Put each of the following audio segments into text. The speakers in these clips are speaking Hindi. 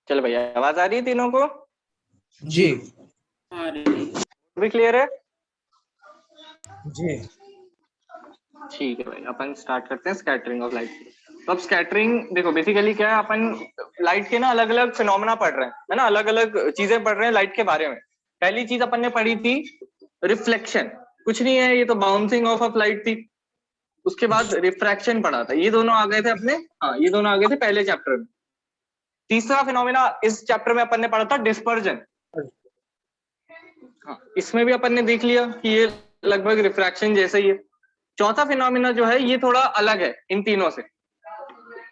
चलो भैया, आवाज आ रही है तीनों को? जी भी क्लियर है? जी ठीक है भाई, अपन स्टार्ट करते हैं स्कैटरिंग ऑफ लाइट। तो अब स्कैटरिंग देखो, बेसिकली क्या है, अपन लाइट के ना अलग अलग फिनोमेना पढ़ रहे हैं, है ना, अलग अलग चीजें पढ़ रहे हैं लाइट के बारे में। पहली चीज अपन ने पढ़ी थी रिफ्लेक्शन, कुछ नहीं है, ये तो बाउंसिंग ऑफ लाइट थी। उसके बाद रिफ्रैक्शन पढ़ा था, ये दोनों आ गए थे अपने, हाँ ये दोनों आ गए थे पहले चैप्टर में। तीसरा फिनोमेना इस चैप्टर में अपन ने पढ़ा था डिस्पर्जन। हाँ, इसमें भी अपन ने देख लिया कि ये लगभग रिफ्रैक्शन जैसा ही है। चौथा फिनोमेना जो है ये थोड़ा अलग है इन तीनों से,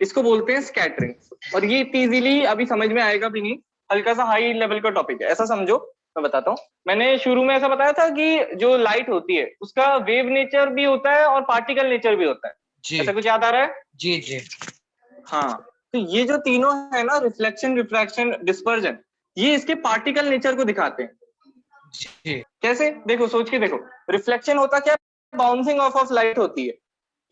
इसको बोलते हैं स्कैटरिंग। और ये इतनी इजीली अभी समझ में आएगा भी नहीं, हल्का सा हाई लेवल का टॉपिक है, ऐसा समझो। मैं बताता हूँ, मैंने शुरू में ऐसा बताया था कि जो लाइट होती है उसका वेव नेचर भी होता है और पार्टिकल नेचर भी होता है। जी ऐसा कुछ याद आ रहा है? जी जी हाँ, तो ये जो तीनों है ना, रिफ्लेक्शन, रिफ्रैक्शन, डिस्पर्जन, ये इसके पार्टिकल नेचर को दिखाते हैं। जी कैसे? देखो, सोच के देखो। रिफ्लेक्शन होता क्या? बाउंसिंग ऑफ लाइट होती है।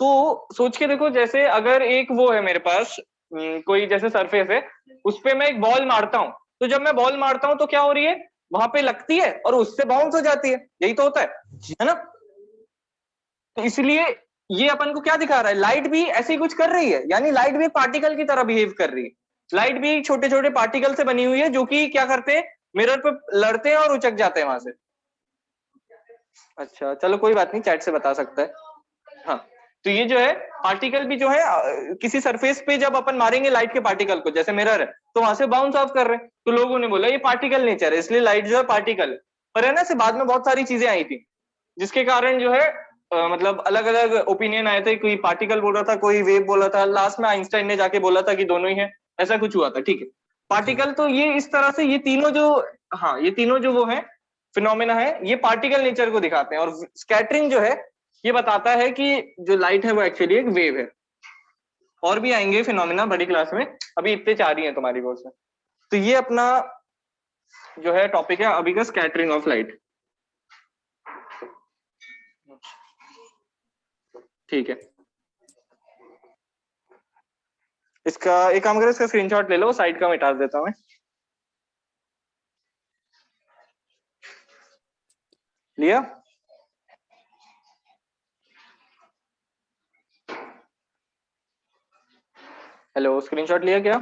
तो सोच के देखो, जैसे अगर एक वो है मेरे पास, कोई जैसे सरफेस है, उस पे मैं एक बॉल मारता हूँ, तो जब मैं बॉल मारता हूँ तो क्या हो रही है, वहां पे लगती है और उससे बाउंस हो जाती है, यही तो होता है ना? तो इसलिए ये अपन को क्या दिखा रहा है, लाइट भी ऐसे ही कुछ कर रही है, यानी लाइट भी एक पार्टिकल की तरह बिहेव कर रही है। लाइट भी छोटे छोटे पार्टिकल से बनी हुई है, जो कि क्या करते हैं, मिरर पे लड़ते हैं और उचक जाते हैं वहां से। अच्छा चलो कोई बात नहीं, चैट से बता सकता है। हाँ, तो ये जो है पार्टिकल भी जो है किसी सरफेस पे जब अपन मारेंगे लाइट के पार्टिकल को, जैसे मिरर है, तो वहां से बाउंस ऑफ कर रहे हैं, तो लोगों ने बोला ये पार्टिकल नेचर है, इसलिए लाइट जो है पार्टिकल है। पर है ना, से बाद में बहुत सारी चीजें आई थी, जिसके कारण जो है मतलब अलग अलग ओपिनियन आए थे, कोई पार्टिकल बोल रहा था, कोई वेव बोल रहा था, लास्ट में आइंस्टाइन ने जाके बोला था कि दोनों ही है। ऐसा कुछ हुआ था, ठीक है। पार्टिकल तो ये इस तरह से, ये तीनों जो, हाँ ये तीनों जो वो है फिनोमेना है, ये पार्टिकल नेचर को दिखाते हैं। और स्कैटरिंग जो है ये बताता है कि जो लाइट है वो एक्चुअली एक वेव है। और भी आएंगे फिनोमेना बड़ी क्लास में, अभी इतने चार ही हैं तुम्हारी कोर्स में। तो ये अपना जो है टॉपिक है अभी का, स्कैटरिंग ऑफ लाइट। ठीक है, इसका एक काम करो, इसका स्क्रीनशॉट ले लो, साइड का मिटा देता हूँ मैं। लिया? हेलो, स्क्रीनशॉट लिया क्या?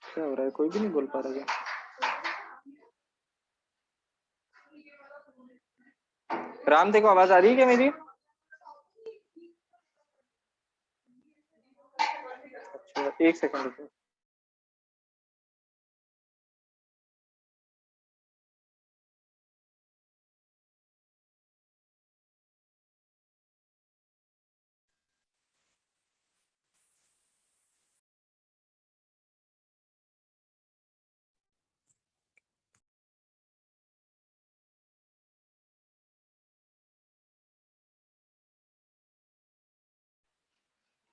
क्या हो रहा है, कोई भी नहीं बोल पा रहा क्या? राम देखो, आवाज आ रही है क्या मेरी? अच्छा एक सेकंड रुको।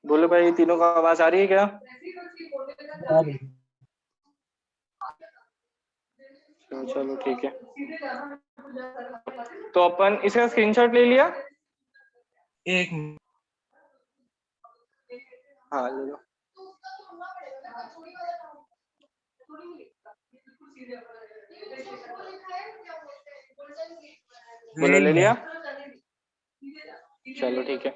बोलो भाई, तीनों का आवाज आ रही है क्या? चलो ठीक है, तो अपन इसका स्क्रीनशॉट ले लिया। एक हाँ ले लो। बोलो, ले लिया? चलो ठीक है।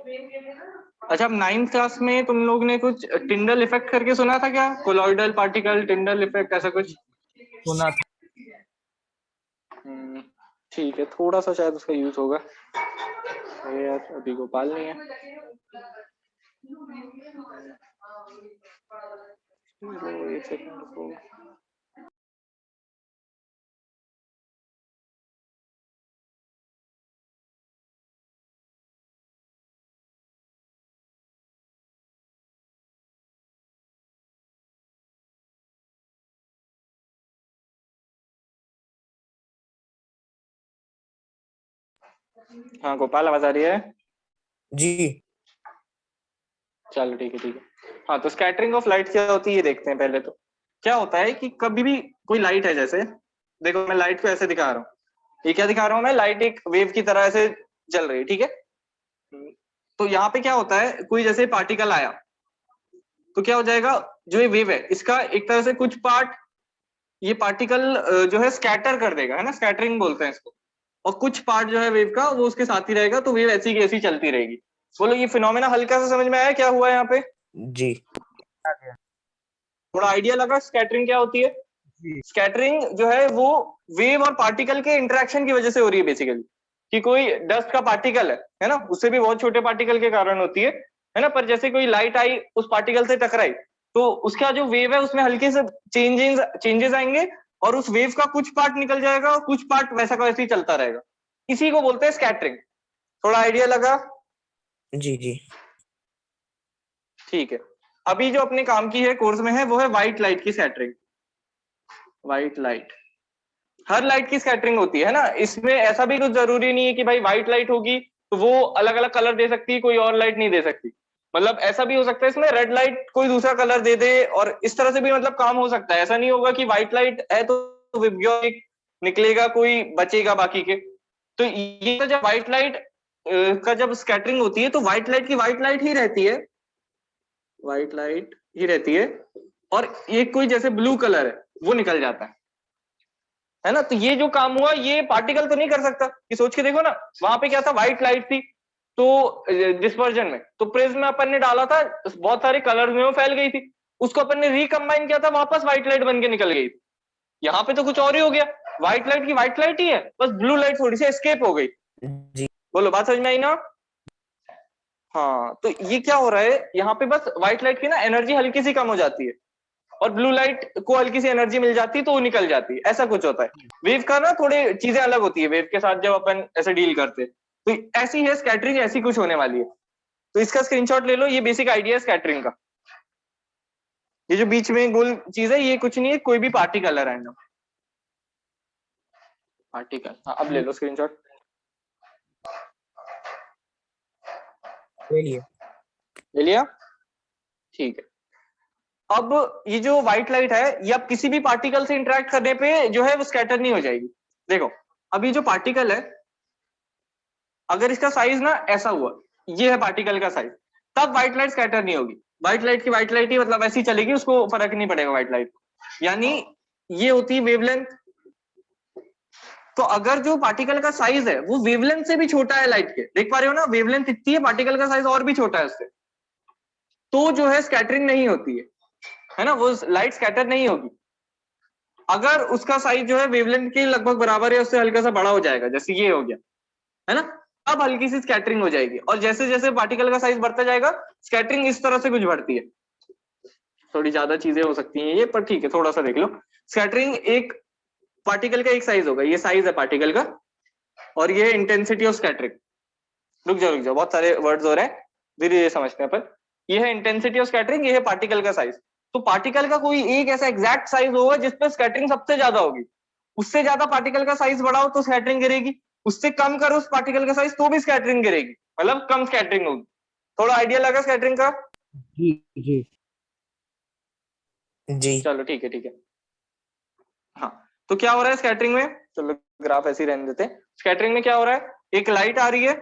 अच्छा, अब 9th क्लास में तुम लोग ने कुछ टिंडल इफेक्ट करके सुना था क्या? कोलॉइडल पार्टिकल टिंडल इफेक्ट, ऐसा कुछ सुना था। ठीक है, थोड़ा सा शायद उसका यूज होगा। अरे यार, अभी गोपाल नहीं है। चलो एक सेकंड रुको। हाँ गोपाल, आवाज आ रही है? जी चलो ठीक है, ठीक है। हाँ, तो स्कैटरिंग ऑफ लाइट क्या होती है ये देखते हैं पहले। तो क्या होता है कि कभी भी कोई लाइट है, जैसे देखो मैं लाइट को ऐसे दिखा रहा हूँ, ये क्या दिखा रहा हूँ मैं, लाइट एक वेव की तरह ऐसे चल रही है, ठीक है। तो यहाँ पे क्या होता है, कोई जैसे पार्टिकल आया तो क्या हो जाएगा, जो ये वेव है इसका एक तरह से कुछ पार्ट ये पार्टिकल जो है स्कैटर कर देगा, है ना, स्कैटरिंग बोलते हैं इसको, और कुछ पार्ट जो है वेव का वो उसके साथ ही रहेगा, तो वेव ऐसी की ऐसी चलती रहेगी। बोलो ये फिनोमेना हल्का सा समझ में आया क्या हुआ यहाँ पे? जी थोड़ा आइडिया लगा स्कैटरिंग क्या होती है? जी स्कैटरिंग जो है वो वेव और पार्टिकल के इंटरेक्शन की वजह से हो रही है बेसिकली, कि कोई डस्ट का पार्टिकल है ना, उससे भी बहुत छोटे पार्टिकल के कारण होती है ना, पर जैसे कोई लाइट आई उस पार्टिकल से टकराई तो उसका जो वेव है उसमें हल्के से चेंजेस आएंगे और उस वेव का कुछ पार्ट निकल जाएगा और कुछ पार्ट वैसा का वैसे ही चलता रहेगा। इसी को बोलते हैं स्कैटरिंग। थोड़ा आइडिया लगा? जी जी ठीक है। अभी जो अपने काम की है कोर्स में है वो है व्हाइट लाइट की स्कैटरिंग। व्हाइट लाइट, हर लाइट की स्कैटरिंग होती है ना, इसमें ऐसा भी कुछ जरूरी नहीं है कि भाई व्हाइट लाइट होगी तो वो अलग अलग कलर दे सकती है, कोई और लाइट नहीं दे सकती। मतलब ऐसा भी हो सकता है इसमें रेड लाइट कोई दूसरा कलर दे दे, और इस तरह से भी मतलब काम हो सकता है। ऐसा नहीं होगा कि व्हाइट लाइट है तो विबग्योर निकलेगा, कोई बचेगा बाकी के। तो ये तो जब व्हाइट लाइट का जब स्कैटरिंग होती है तो व्हाइट लाइट की व्हाइट लाइट ही रहती है, व्हाइट लाइट ही रहती है, और ये कोई जैसे ब्लू कलर है वो निकल जाता है ना। तो ये जो काम हुआ ये पार्टिकल तो नहीं कर सकता, ये सोच के देखो ना, वहां पे क्या था, व्हाइट लाइट थी तो डिस्पर्जन में तो प्रिज्म में अपन ने डाला था, बहुत सारे कलर्स में वो फैल गई थी, उसको अपन ने रिकंबाइन किया था, वापस व्हाइट लाइट बन के निकल गई थी। यहाँ पे तो कुछ और ही हो गया, व्हाइट लाइट की व्हाइट लाइट ही है, बस ब्लू लाइट थोड़ी सी एस्केप हो गई। जी बोलो बात समझ में आई ना? हाँ, तो ये क्या हो रहा है यहाँ पे, बस व्हाइट लाइट की ना एनर्जी हल्की सी कम हो जाती है और ब्लू लाइट को हल्की सी एनर्जी मिल जाती है तो वो निकल जाती है, ऐसा कुछ होता है। वेव का ना थोड़ी चीजें अलग होती है वेव के साथ जब अपन ऐसे डील करते हैं, तो ऐसी है स्कैटरिंग, ऐसी कुछ होने वाली है। तो इसका स्क्रीनशॉट ले लो, ये बेसिक आइडिया है स्कैटरिंग का। ये जो बीच में गोल चीज है ये कुछ नहीं है, कोई भी पार्टिकल है रैंडम पार्टिकल। हाँ अब ले लो स्क्रीनशॉट। ले लिए ले लिया? ठीक है। अब ये जो व्हाइट लाइट है ये अब किसी भी पार्टिकल से इंटरेक्ट करने पे जो है वो स्कैटर नहीं हो जाएगी। देखो अब ये जो पार्टिकल है, अगर इसका साइज ना ऐसा हुआ, ये है पार्टिकल का साइज, तब व्हाइट लाइट स्कैटर नहीं होगी। व्हाइट लाइट की व्हाइट लाइट ही मतलब ऐसी चलेगी, उसको फर्क नहीं पड़ेगा व्हाइट लाइट को। यानी ये होती है वेवलेंथ। तो अगर जो पार्टिकल का साइज है वो वेवलेंथ से भी छोटा है लाइट के, देख पा रहे हो ना, वेवलेंथ इतनी है, पार्टिकल का साइज और भी छोटा है उससे, तो जो है स्कैटरिंग नहीं होती है ना, वो लाइट स्कैटर नहीं होगी। अगर उसका साइज जो है वेवलेंथ के लगभग बराबर है, उससे हल्का सा बड़ा हो जाएगा, जैसे ये हो गया, है ना, अब हल्की सी स्कैटरिंग हो जाएगी। और जैसे जैसे पार्टिकल का साइज बढ़ता जाएगा स्कैटरिंग इस तरह से कुछ बढ़ती है। थोड़ी ज्यादा चीजें हो सकती हैं ये, पर ठीक है थोड़ा सा देख लो। स्कैटरिंग एक पार्टिकल का एक साइज होगा, ये साइज है पार्टिकल का, और ये इंटेंसिटी ऑफ स्कैटरिंग। रुक जाओ बहुत सारे वर्ड्स हो रहे हैं, धीरे धीरे समझते हैं अपन। ये है इंटेंसिटी ऑफ स्कैटरिंग, ये है पार्टिकल का साइज। तो पार्टिकल का कोई एक ऐसा एग्जैक्ट साइज होगा जिसपे स्कैटरिंग सबसे ज्यादा होगी। उससे ज्यादा पार्टिकल का साइज बढ़ाओ तो स्कैटरिंग गिरेगी, उससे कम करो उस पार्टिकल का साइज तो भी स्कैटरिंग गिरेगी, मतलब कम स्कैटरिंग होगी। थोड़ा आइडिया लगा स्कैटरिंग का? जी जी जी चलो ठीक है ठीक है। हाँ, तो क्या हो रहा है स्कैटरिंग में, चलो ग्राफ ऐसे ही रहने देते हैं। स्कैटरिंग में क्या हो रहा है, एक लाइट आ रही है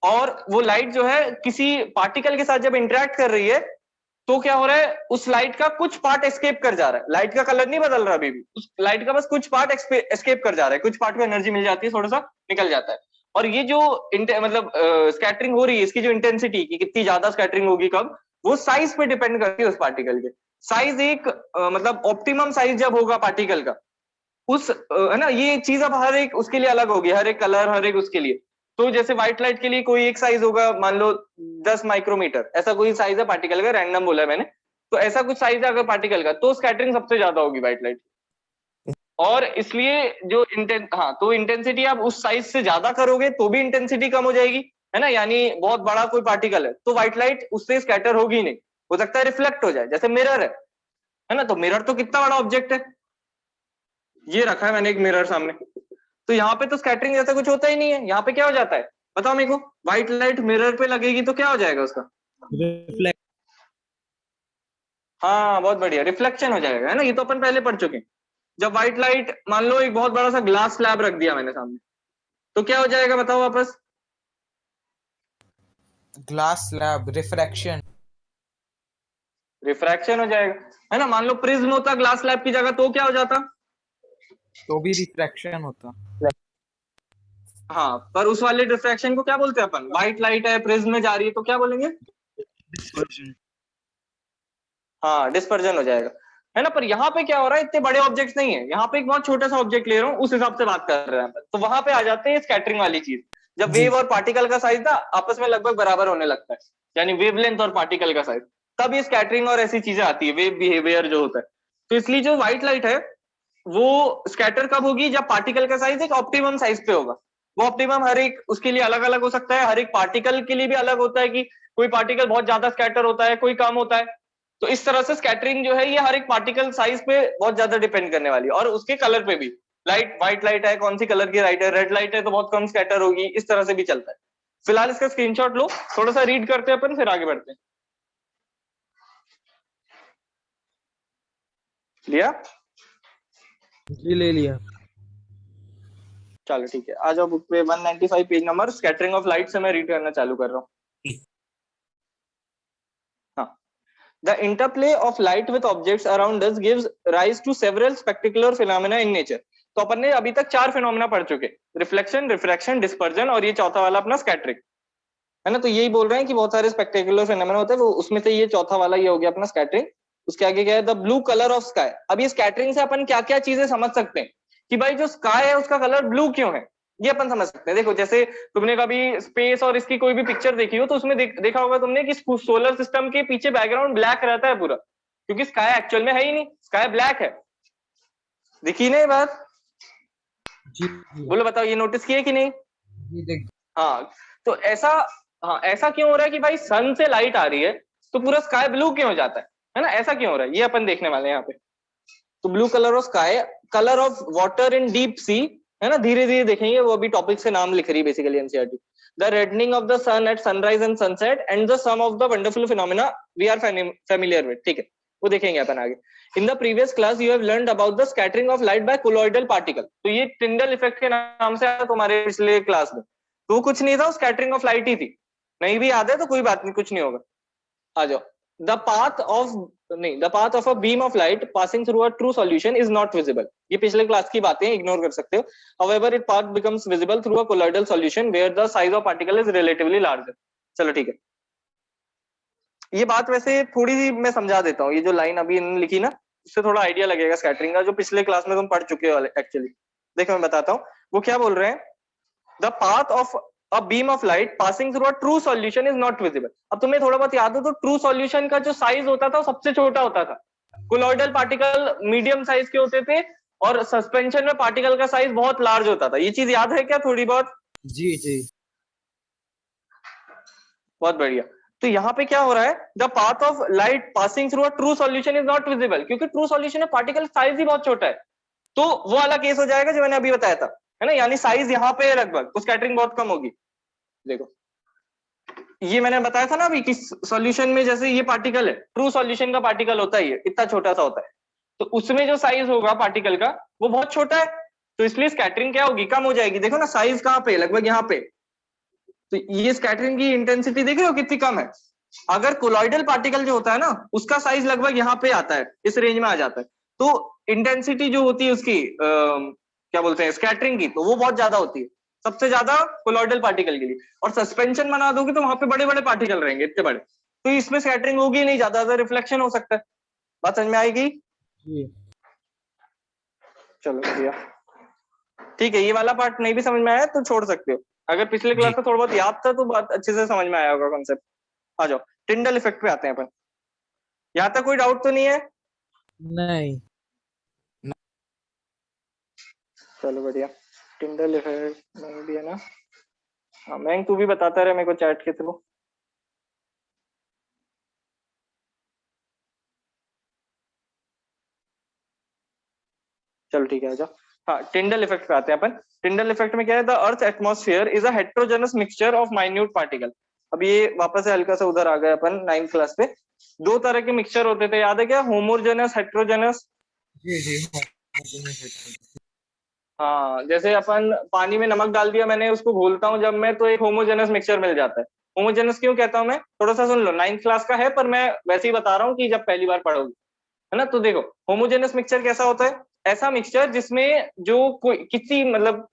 और वो लाइट जो है किसी पार्टिकल के साथ जब इंटरेक्ट कर रही है तो क्या हो रहा है, उस लाइट का कुछ पार्ट एस्केप कर जा रहा है। लाइट का कलर नहीं बदल रहा अभी भी, उस लाइट का बस कुछ पार्ट एस्केप कर जा रहा है, कुछ पार्ट को एनर्जी मिल जाती है, थोड़ा सा निकल जाता है। और ये जो मतलब स्कैटरिंग हो रही है, इसकी जो इंटेंसिटी की कितनी ज्यादा स्कैटरिंग होगी कब, वो साइज पे डिपेंड करती है उस पार्टिकल के। साइज एक मतलब ऑप्टिमम साइज जब होगा पार्टिकल का, उस है ना, ये चीज अब हर एक उसके लिए अलग होगी, हर एक कलर हर एक उसके लिए। तो जैसे व्हाइट लाइट के लिए कोई एक साइज होगा, मान लो 10 माइक्रोमीटर, ऐसा कोई साइज है पार्टिकल का, रैंडम बोला है मैंने, तो ऐसा कुछ साइज है अगर पार्टिकल का, तो स्कैटरिंग सबसे ज्यादा होगी व्हाइट लाइट। और इसलिए जो हाँ, तो इंटेंसिटी आप उस साइज से ज्यादा करोगे तो भी इंटेंसिटी कम हो जाएगी, है ना। यानी बहुत बड़ा कोई पार्टिकल है तो व्हाइट लाइट उससे स्कैटर होगी नहीं, हो सकता है रिफ्लेक्ट हो जाए, जैसे मिरर है ना, तो मिरर तो कितना बड़ा ऑब्जेक्ट है, ये रखा है मैंने एक मिरर सामने, तो यहाँ पे तो स्कैटरिंग जैसा कुछ होता ही नहीं है। यहाँ पे क्या हो जाता है बताओ मेरे को, व्हाइट लाइट मिरर पे लगेगी तो क्या हो जाएगा उसका? रिफ्लेक्ट हाँ बहुत बढ़िया, रिफ्लेक्शन हो जाएगा, है ना, ये तो अपन पहले पढ़ चुके हैं। जब व्हाइट लाइट, मान लो एक बहुत बड़ा सा ग्लास स्लैब रख दिया मैंने सामने, तो क्या हो जाएगा बताओ वापस? Glass slab, refraction. रिफ्रैक्शन हो जाएगा, है ना। मान लो प्रिज्म होता ग्लास स्लैब की जगह, तो क्या हो जाता? तो भी रिफ्रैक्शन होता। हाँ, पर उस वाले रिफ्रैक्शन को क्या बोलते हैं अपन? व्हाइट लाइट है, प्रिज्म में जा रही है, तो क्या बोलेंगे? डिस्पर्जन। हाँ, डिस्पर्जन हो जाएगा, है ना। पर यहाँ पे क्या हो रहा है, इतने बड़े ऑब्जेक्ट्स नहीं है, यहाँ पे एक बहुत छोटा सा ऑब्जेक्ट ले रहा हूँ, उस हिसाब से बात कर रहे हैं अपन। तो वहां पे आ जाते हैं स्कैटरिंग वाली चीज, जब जी वेव और पार्टिकल का साइज ना आपस में लगभग बराबर होने लगता है, यानी वेवलेंथ और पार्टिकल का साइज, तब ये स्कैटरिंग और ऐसी चीजें आती है, वेव बिहेवियर जो होता है। तो इसलिए जो व्हाइट लाइट है वो स्कैटर कब होगी? जब पार्टिकल का साइज एक ऑप्टिमम साइज पे होगा। वो ऑप्टिमम हर एक उसके लिए अलग अलग हो सकता है, हर एक पार्टिकल के लिए भी अलग होता है, कि कोई पार्टिकल बहुत ज्यादा स्कैटर होता है, कोई कम होता है। तो इस तरह से स्कैटरिंग जो है ये हर एक पार्टिकल साइज पे बहुत ज्यादा डिपेंड करने वाली है, और उसके कलर पे भी। लाइट, व्हाइट लाइट है, कौन सी कलर की लाइट है, रेड लाइट है तो बहुत कम स्कैटर होगी, इस तरह से भी चलता है। फिलहाल इसका स्क्रीनशॉट लो, थोड़ा सा रीड करते हैं अपन, फिर आगे बढ़ते हैं। लिया? जी ले लिया। चलो ठीक है, आ जाओ बुक पे 195 page number, scattering of light से मैं रीड करना चालू कर रहा हूँ। हाँ, the interplay of light with objects around us gives rise to several spectacular phenomena in nature। तो अपन ने अभी तक 4 फिनोमेना पढ़ चुके, रिफ्लेक्शन, रिफ्रैक्शन, डिस्पर्जन, और ये चौथा वाला अपना स्कैटरिंग, है ना। तो यही बोल रहे हैं कि बहुत सारे स्पेक्टेकुलर फिनोमेना होते हैं, वो उसमें से ये चौथा वाला ये हो गया अपना स्कैटरिंग। उसके आगे क्या है? The blue colour of sky. अब ये स्कैटरिंग से अपन क्या क्या चीजें समझ सकते हैं कि भाई जो स्काई है उसका कलर ब्लू क्यों है, ये अपन समझ सकते हैं। देखो, जैसे तुमने कभी स्पेस और इसकी कोई भी पिक्चर देखी हो, तो उसमें देखा होगा तुमने कि सोलर सिस्टम के पीछे बैकग्राउंड ब्लैक रहता है पूरा, क्योंकि स्काई एक्चुअल में है ही नहीं, स्काई ब्लैक है। दिखी नहीं बात? जी जी बोलो, बताओ, ये नोटिस किए कि नहीं? ये देख। हाँ, तो ऐसा, हाँ ऐसा क्यों हो रहा है कि भाई सन से लाइट आ रही है तो पूरा स्काई ब्लू क्यों हो जाता है ना? ऐसा क्यों हो रहा है, ये अपन देखने वाले हैं यहाँ पे। तो blue colour of sky, colour of water in deep sea, है ना, धीरे धीरे देखेंगे, वो अभी टॉपिक से नाम लिख रही है basically NCERT. The reddening of the sun at sunrise and sunset and the some of the wonderful phenomena we are familiar with, ठीक है, वो देखेंगे अपन आगे। In the previous class you have learned about the scattering of light by colloidal particle. तो ये टिंडल इफेक्ट के नाम से आया तुम्हारे पिछले क्लास में, तो वो कुछ नहीं था, स्कैटरिंग ऑफ लाइट ही थी। नहीं भी याद है तो कोई बात नहीं, कुछ नहीं होगा। आ जाओ। द पाथ ऑफ, नहीं, the path of a beam of light passing through a true solution is not visible. ये पिछले क्लास की बातें, इग्नोर कर सकते हो। However it path becomes visible through a colloidal solution where the size of particle is relatively larger. चलो ठीक है, ये बात वैसे थोड़ी सी मैं समझा देता हूँ। ये जो लाइन अभी इन्होंने लिखी ना, उससे थोड़ा आइडिया लगेगा स्कैटरिंग का, जो पिछले क्लास में तुम पढ़ चुके हो एक्चुअली। देखो मैं बताता हूँ, वो क्या बोल रहे हैं। The path of a beam of light passing through a true solution is not visible. अब तुम्हें थोड़ा बहुत याद हो तो ट्रू सॉल्यूशन का जो साइज होता था वो सबसे छोटा होता था, कोलॉइडल पार्टिकल मीडियम साइज के होते थे, और सस्पेंशन में पार्टिकल का साइज बहुत लार्ज होता था। ये चीज याद है क्या थोड़ी बहुत? जी जी बहुत बढ़िया। तो यहाँ पे क्या हो रहा है, the path of light passing through a true solution is not visible, क्योंकि ट्रू सॉल्यूशन में पार्टिकल साइज ही बहुत छोटा है। तो वो वाला केस हो जाएगा जो मैंने अभी बताया था, है ना, यानी साइज यहाँ पे है लगभग, तो स्कैटरिंग बहुत कम होगी। देखो, ये मैंने बताया था ना अभी कि सॉल्यूशन में जैसे ये पार्टिकल है, ट्रू सॉल्यूशन का पार्टिकल होता ही है, इतना छोटा सा होता है, तो उसमें जो साइज होगा पार्टिकल का वो बहुत छोटा है, तो इसलिए स्कैटरिंग क्या होगी, कम हो जाएगी। देखो ना, साइज कहाँ पे, लगभग यहाँ पे। तो ये स्कैटरिंग की इंटेंसिटी देख रहे हो कितनी कम है। अगर कोलॉइडल पार्टिकल जो होता है ना, उसका साइज लगभग यहाँ पे आता है, इस रेंज में आ जाता है, तो इंटेंसिटी जो होती है उसकी क्या बोलते हैं, स्कैटरिंग की, तो वो बहुत ज्यादा होती है, सबसे ज्यादा कोलॉइडल पार्टिकल के लिए। और सस्पेंशन बना दोगे तो वहां पे बड़े बड़े पार्टिकल रहेंगे, इतने बड़े, तो इसमें स्कैटरिंग होगी नहीं, ज्यादा रिफ्लेक्शन हो सकता है। बात समझ में आएगी? जी चलो बढ़िया, ठीक है। ये वाला पार्ट नहीं भी समझ में आया तो छोड़ सकते हो, अगर पिछले जी क्लास में थोड़ा बहुत याद था तो बात अच्छे से समझ में आया होगा कॉन्सेप्ट। आ जाओ, टिंडल इफेक्ट पे आते हैं अपन। यहाँ तक कोई डाउट तो नहीं है? नहीं। चलो बढ़िया। टिंडल इफेक्ट नहीं भी है ना? हाँ, मैं तू भी बताता रहे मेरे को चैट के थ्रू। चलो ठीक है, आ जाओ। हाँ, टिंडल इफेक्ट पे आते हैं अपन। टिंडल इफेक्ट में क्या है, the earth atmosphere is a heterogeneous mixture of minute particle. अब ये वापस से हल्का सा उधर आ गए अपन 9th क्लास पे। दो तरह के मिक्सचर होते थे, याद है क्या, होमोजेनस, हेट्रोजेनस। जी जी हाँ। हाँ, जैसे अपन पानी में नमक डाल दिया मैंने, उसको घोलता हूँ जब मैं, तो एक होमोजेनस मिक्सचर मिल जाता है। होमोजेनस क्यों कहता हूं मैं, थोड़ा सा सुन लो, 9th क्लास का है पर मैं वैसे ही बता रहा हूँ कि जब पहली बार पढ़ोगे, है ना। तो देखो होमोजेनस मिक्सचर कैसा होता है, ऐसा मिक्सचर जिसमें जो कोई किसी मतलब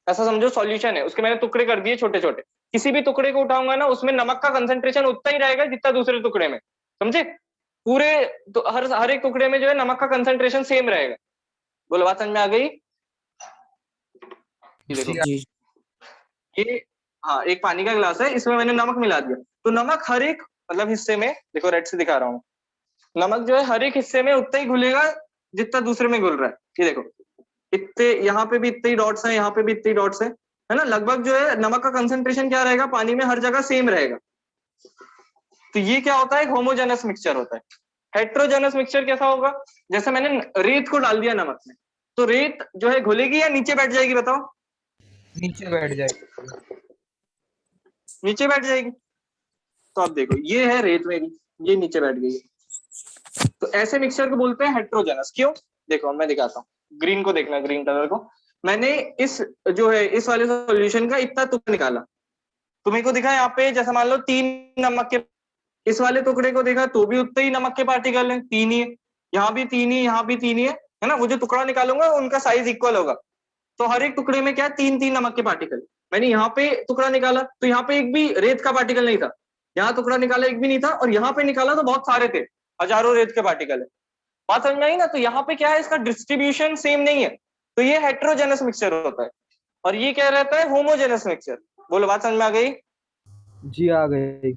ऐसा समझो सॉल्यूशन है, उसके मैंने टुकड़े कर दिए छोटे छोटे, किसी भी टुकड़े को उठाऊंगा ना उसमें नमक का कंसंट्रेशन उतना ही रहेगा जितना दूसरे टुकड़े में, समझे। पूरे तो हर एक टुकड़े में जो है नमक का कंसंट्रेशन सेम रहेगा। बोलो बात समझ में आ गई। ये देखो जी ये, हाँ एक पानी का गिलास है, इसमें मैंने नमक मिला दिया, तो नमक हर एक मतलब हिस्से में, देखो रेड से दिखा रहा हूँ, नमक जो है हर एक हिस्से में उतना ही घुलेगा जितना दूसरे में घुल रहा है। ये देखो इतने, यहाँ पे भी इतने ही डॉट्स हैं, यहाँ पे भी इतने ही डॉट्स हैं, है ना। लगभग जो है नमक का कंसंट्रेशन क्या रहेगा पानी में, हर जगह सेम रहेगा। तो ये क्या होता है, एक होमोजेनस मिक्सचर होता है। हेट्रोजेनस मिक्सचर कैसा होगा, जैसे मैंने रेत को डाल दिया नमक में, तो रेत जो है घुलेगी या नीचे बैठ जाएगी, बताओ। नीचे बैठ जाएगी। नीचे बैठ जाएगी। तो अब देखो ये है रेत मेरी, ये नीचे बैठ गई है, तो ऐसे मिक्सचर को बोलते हैं हेट्रोजेनस। क्यों, देखो मैं दिखाता हूँ, ग्रीन को देखना, ग्रीन कलर को, मैंने इस जो है इस वाले सॉल्यूशन का इतना टुकड़ा निकाला, तुम्हें को दिखा यहाँ पे, जैसे मान लो 3 नमक के, इस वाले टुकड़े को देखा तो भी उतने ही नमक के पार्टिकल हैं, 3 ही है, यहाँ भी 3 ही, यहाँ भी 3 ही है ना। वो जो टुकड़ा निकालूंगा उनका साइज इक्वल होगा, तो हर एक टुकड़े में क्या है, 3-3 नमक के पार्टिकल। मैंने यहाँ पे टुकड़ा निकाला तो यहाँ पे एक भी रेत का पार्टिकल नहीं था, यहाँ टुकड़ा निकाला एक भी नहीं था, और यहाँ पे निकाला तो बहुत सारे थे, हजारों रेत के पार्टिकल है। बात समझ में आई ना। तो यहाँ पे क्या है, इसका डिस्ट्रीब्यूशन सेम नहीं है, तो ये हेट्रोजेनस मिक्सचर होता है। और ये क्या रहता है, होमोजेनस मिक्सचर। बोलो बात समझ में आ गई। जी आ गई।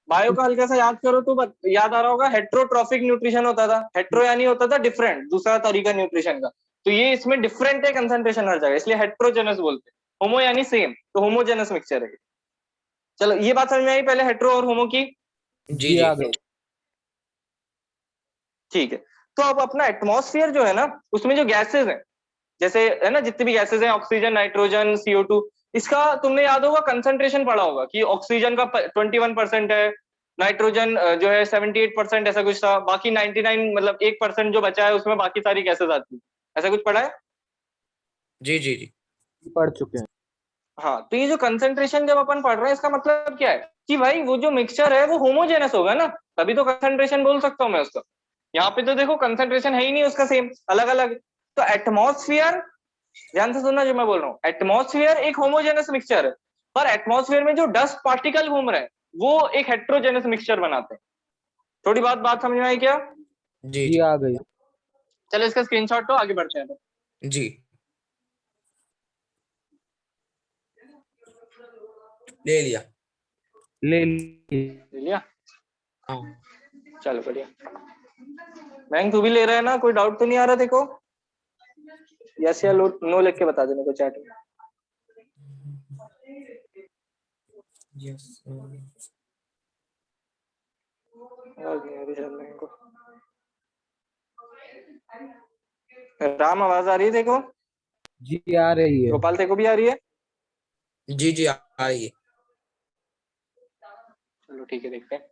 बायो का हल्का सा याद करो तो याद आ रहा होगा, हेट्रोट्रॉफिक न्यूट्रिशन होता था, हेट्रो यानी होता था डिफरेंट, दूसरा तरीका न्यूट्रिशन का, तो ये इसमें डिफरेंट है कंसंट्रेशन हर जगह, इसलिए हेट्रोजेनस बोलते हैं। होमो यानी सेम, तो होमोजेनस मिक्सचर है। चलो ये बात समझ में आई पहले हेट्रो और होमो की। जी आ गई। ठीक है, तो अब अपना एटमॉस्फेयर जो है ना, उसमें जो गैसेज हैं, जैसे है ना जितनी भी गैसेज हैं, ऑक्सीजन, नाइट्रोजन, CO2, इसका तुमने याद होगा कंसंट्रेशन पढ़ा होगा कि ऑक्सीजन का 21% है, नाइट्रोजन जो है 78% ऐसा कुछ था, बाकी 99 मतलब 1% जो बचा है उसमें बाकी सारी गैसेज आती है, ऐसा कुछ पढ़ा है। जी जी जी पढ़ चुके हैं। हाँ, तो ये जो कंसंट्रेशन जब अपन पढ़ रहे हैं, इसका मतलब क्या है कि भाई वो जो मिक्सचर है वो होमोजेनस होगा ना, तभी तो कंसंट्रेशन बोल सकता हूँ मैं उसका। यहाँ पे तो देखो कंसंट्रेशन है ही नहीं उसका सेम, अलग अलग। तो एटमॉस्फेयर, ध्यान से सुनना जो मैं बोल रहा हूँ, एटमॉस्फेयर एक होमोजेनस मिक्सचर है, पर एटमॉस्फेयर में जो डस्ट पार्टिकल घूम रहे हैं वो एक हेट्रोजेनस मिक्सचर बनाते हैं। थोड़ी बात समझ में आई क्या। जी जी आ गई। चलो इसका स्क्रीनशॉट तो आगे बढ़ते हैं। जी ले लिया। ले लिया, हाँ चलो बढ़िया। मैंग तू भी ले रहा है ना, कोई डाउट तो नहीं आ रहा देखो। यस या नो लिख के बता देने को चैट में। यस राम आवाज आ रही है देखो। जी आ रही है। गोपाल तेको भी आ रही है। जी जी आ रही है। चलो ठीक है, देखते हैं।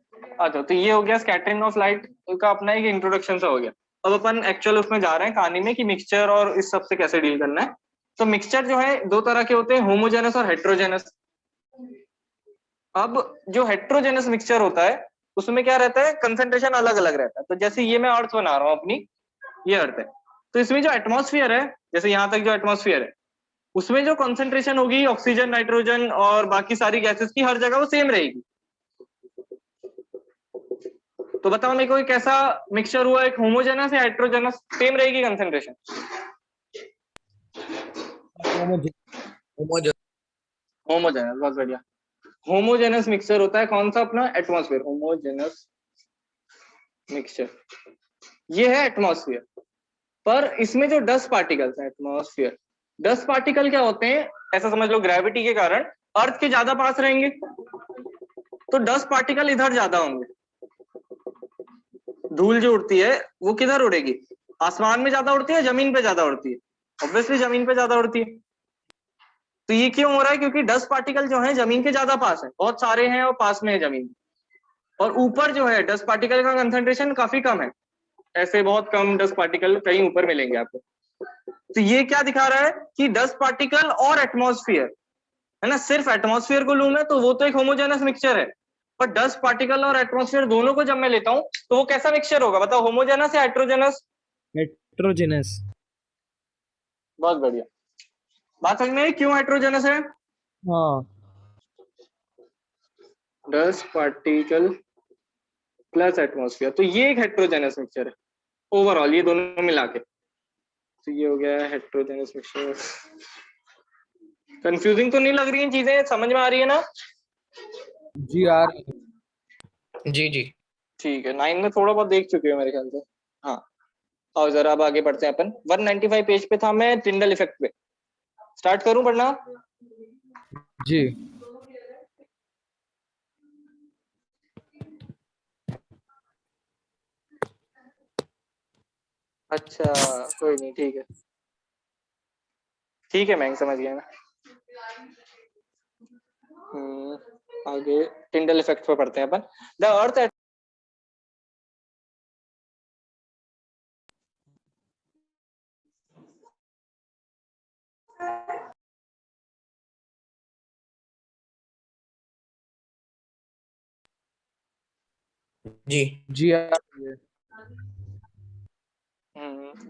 अच्छा, तो ये हो गया स्कैटरिंग ऑफ लाइट का अपना एक इंट्रोडक्शन सा हो गया। अब अपन एक्चुअल उसमें जा रहे हैं कहानी में कि मिक्सचर और इस सब से कैसे डील करना है। तो मिक्सचर जो है 2 तरह के होते हैं, होमोजेनस और हेट्रोजेनस। अब जो हेट्रोजेनस मिक्सचर होता है उसमें क्या रहता है, कंसंट्रेशन अलग अलग रहता है। तो जैसे ये मैं अर्थ बना रहा हूँ अपनी, ये अर्थ है, तो इसमें जो एटमॉस्फेयर है, जैसे यहाँ तक जो एटमॉस्फेयर है, उसमें जो कंसंट्रेशन होगी ऑक्सीजन, नाइट्रोजन और बाकी सारी गैसेस की, हर जगह वो सेम रहेगी। तो बताओ मेरे को एक ऐसा मिक्सचर हुआ, एक होमोजेनस या हेट्रोजेनस, सेम रहेगी कंसंट्रेशन। होमोजेनस। होमोजेनस, बहुत बढ़िया। होमोजेनस मिक्सचर होता है कौन सा, अपना एटमॉस्फेयर, होमोजेनस मिक्सचर। ये है एटमॉस्फेयर, पर इसमें जो डस्ट पार्टिकल्स हैं, एटमॉस्फेयर डस्ट पार्टिकल क्या होते हैं, ऐसा समझ लो ग्रेविटी के कारण अर्थ के ज्यादा पास रहेंगे, तो डस्ट पार्टिकल इधर ज्यादा होंगे। धूल जो उड़ती है वो किधर उड़ेगी, आसमान में ज्यादा उड़ती है, जमीन पे ज्यादा उड़ती है, ऑब्वियसली जमीन पे ज्यादा उड़ती है। तो ये क्यों हो रहा है, क्योंकि डस्ट पार्टिकल जो है जमीन के ज्यादा पास है, बहुत सारे हैं और पास में है जमीन, और ऊपर जो है डस्ट पार्टिकल का कंसंट्रेशन काफी कम है, ऐसे बहुत कम डस्ट पार्टिकल कहीं ऊपर मिलेंगे आपको। तो ये क्या दिखा रहा है कि डस्ट पार्टिकल और एटमॉस्फेयर है ना, सिर्फ एटमॉस्फेयर को लूं मैं तो वो तो एक होमोजेनस मिक्सचर है, पर डस्ट पार्टिकल और एटमॉस्फेयर दोनों को जब मैं लेता हूं तो वो कैसा मिक्सचर होगा बताओ, होमोजेनस या हेट्रोजेनस? हेट्रोजेनस। बहुत बढ़िया। बात समझ में आई क्यों हेट्रोजेनस है? हाँ डस्ट पार्टिकल प्लस एटमॉस्फेयर, तो ये एक हेट्रोजेनस मिक्सचर है ओवरऑल, ये दोनों मिला के। तो ये हो गया हेट्रोजेनस मिक्सचर। कंफ्यूजिंग तो नहीं लग रही हैं चीजें, समझ में आ रही है ना? जी आ रही है। जी जी ठीक है, 9 में थोड़ा बहुत देख चुके हो मेरे ख्याल से। हाँ, और जरा अब आगे बढ़ते हैं अपन। 195 पेज पे था मैं, टिंडल इफेक्ट पे। स्टार्ट करूं पढ़ना? जी अच्छा, कोई नहीं, ठीक है ठीक है, मैं समझ गया मैं। आगे टिंडल इफेक्ट पे पढ़ते हैं अपन। द अर्थ एट जी जी आ रही है।